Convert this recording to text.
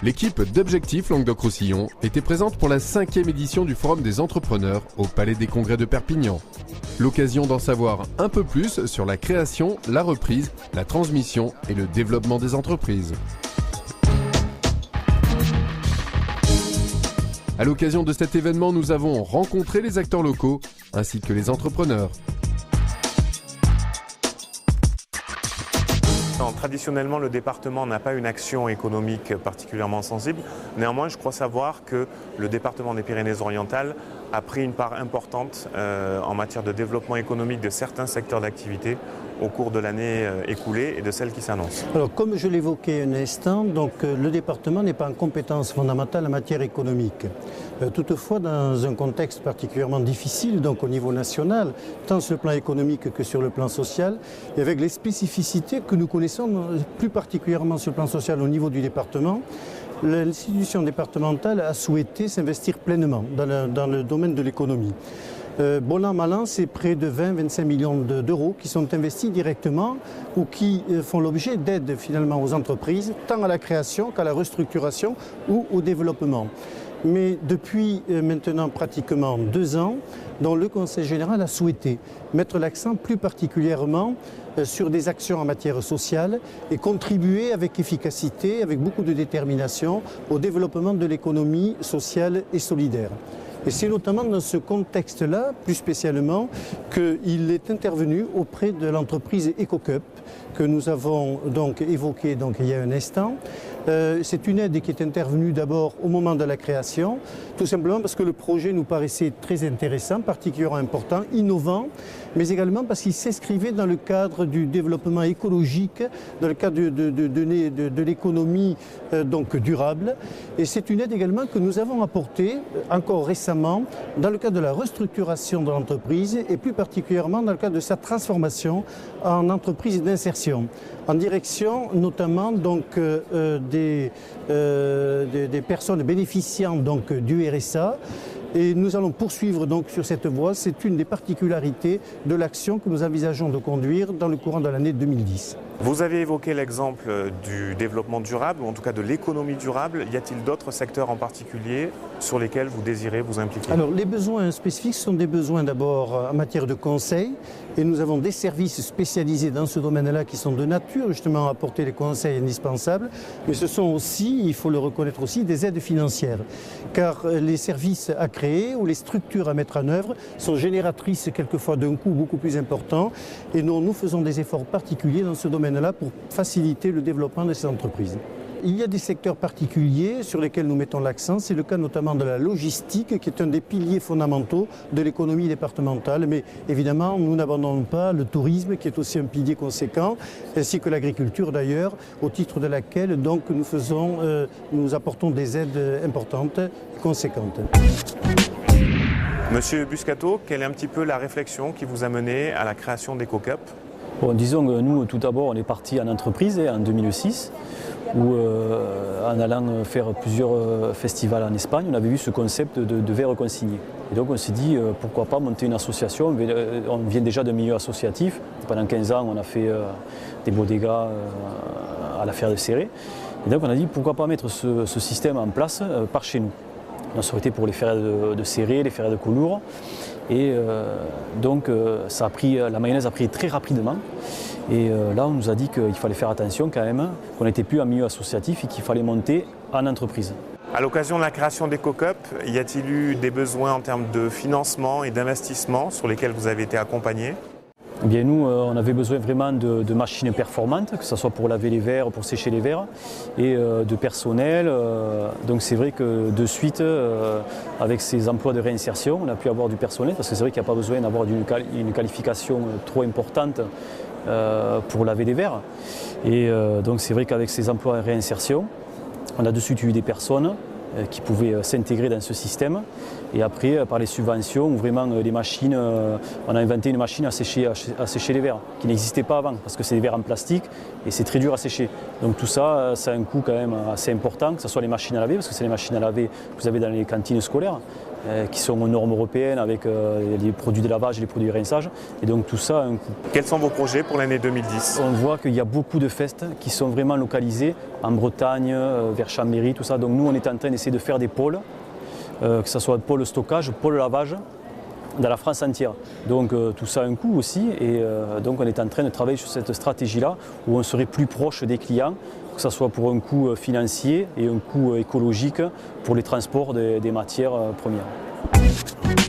L'équipe d'Objectif Languedoc-Roussillon était présente pour la 5e édition du Forum des entrepreneurs au Palais des Congrès de Perpignan. L'occasion d'en savoir un peu plus sur la création, la reprise, la transmission et le développement des entreprises. À l'occasion de cet événement, nous avons rencontré les acteurs locaux ainsi que les entrepreneurs. Traditionnellement, le département n'a pas une action économique particulièrement sensible. Néanmoins, je crois savoir que le département des Pyrénées-Orientales a pris une part importante en matière de développement économique de certains secteurs d'activité au cours de l'année écoulée et de celle qui s'annonce. Alors, comme je l'évoquais un instant, le département n'est pas en compétence fondamentale en matière économique. Toutefois, dans un contexte particulièrement difficile, donc au niveau national, tant sur le plan économique que sur le plan social, et avec les spécificités que nous connaissons plus particulièrement sur le plan social au niveau du département, l'institution départementale a souhaité s'investir pleinement dans le domaine de l'économie. Bon an, mal an, c'est près de 20-25 millions d'euros qui sont investis directement ou qui font l'objet d'aides finalement aux entreprises, tant à la création qu'à la restructuration ou au développement. Mais depuis maintenant pratiquement 2 ans, dont le Conseil général a souhaité mettre l'accent plus particulièrement sur des actions en matière sociale et contribuer avec efficacité, avec beaucoup de détermination au développement de l'économie sociale et solidaire. Et c'est notamment dans ce contexte-là, plus spécialement, qu'il est intervenu auprès de l'entreprise EcoCup, que nous avons donc évoquée il y a un instant. C'est une aide qui est intervenue d'abord au moment de la création, tout simplement parce que le projet nous paraissait très intéressant, particulièrement important, innovant, mais également parce qu'il s'inscrivait dans le cadre du développement écologique, dans le cadre de l'économie durable. Et c'est une aide également que nous avons apportée encore récemment dans le cadre de la restructuration de l'entreprise et plus particulièrement dans le cadre de sa transformation en entreprise d'insertion, en direction notamment des personnes bénéficiant du RSA. Et nous allons poursuivre sur cette voie. C'est une des particularités de l'action que nous envisageons de conduire dans le courant de l'année 2010. Vous avez évoqué l'exemple du développement durable, ou en tout cas de l'économie durable. Y a-t-il d'autres secteurs en particulier sur lesquels vous désirez vous impliquer? Alors, les besoins spécifiques sont des besoins d'abord en matière de conseil. Et nous avons des services spécialisés dans ce domaine-là qui sont de nature justement à apporter les conseils indispensables. Mais ce sont aussi, il faut le reconnaître aussi, des aides financières. Car les services à créer ou les structures à mettre en œuvre sont génératrices quelquefois d'un coût beaucoup plus important. Et nous faisons des efforts particuliers dans ce domaine-là pour faciliter le développement de ces entreprises. Il y a des secteurs particuliers sur lesquels nous mettons l'accent. C'est le cas notamment de la logistique, qui est un des piliers fondamentaux de l'économie départementale. Mais évidemment, nous n'abandonnons pas le tourisme, qui est aussi un pilier conséquent, ainsi que l'agriculture d'ailleurs, au titre de laquelle nous apportons des aides importantes et conséquentes. Monsieur Buscato, quelle est un petit peu la réflexion qui vous a mené à la création d'EcoCup? Bon, disons que nous, tout d'abord, on est parti en entreprise en 2006, où en allant faire plusieurs festivals en Espagne, on avait vu ce concept de verre consigné. Et donc on s'est dit, pourquoi pas monter une association. On vient déjà d'un milieu associatif. Pendant 15 ans, on a fait des bodegas à la Ferre de Céré. Et donc on a dit, pourquoi pas mettre ce système en place par chez nous. On a été pour les ferrets de Céré, les ferrets de Couloure. Et la mayonnaise a pris très rapidement. Et là, on nous a dit qu'il fallait faire attention quand même, qu'on n'était plus en milieu associatif et qu'il fallait monter en entreprise. À l'occasion de la création d'EcoCup, y a-t-il eu des besoins en termes de financement et d'investissement sur lesquels vous avez été accompagné? Eh bien, nous, on avait besoin vraiment de machines performantes, que ce soit pour laver les verres, pour sécher les verres, et de personnel. Donc c'est vrai que de suite, avec ces emplois de réinsertion, on a pu avoir du personnel, parce que c'est vrai qu'il n'y a pas besoin d'avoir une qualification trop importante pour laver les verres. Et donc c'est vrai qu'avec ces emplois de réinsertion, on a de suite eu des personnes qui pouvaient s'intégrer dans ce système. Et après, par les subventions, vraiment les machines, on a inventé une machine à sécher les verres, qui n'existait pas avant, parce que c'est des verres en plastique et c'est très dur à sécher. Donc tout ça, ça a un coût quand même assez important, que ce soit les machines à laver, parce que c'est les machines à laver que vous avez dans les cantines scolaires. qui sont aux normes européennes avec les produits de lavage et les produits de rinçage. Et donc tout ça a un coût. Quels sont vos projets pour l'année 2010? On voit qu'il y a beaucoup de festes qui sont vraiment localisées en Bretagne, vers Chambéry, tout ça. Donc nous, on est en train d'essayer de faire des pôles, que ce soit pôle stockage, pôle lavage, dans la France entière. Donc tout ça a un coût aussi et donc on est en train de travailler sur cette stratégie-là où on serait plus proche des clients, que ce soit pour un coût financier et un coût écologique pour les transports des matières premières.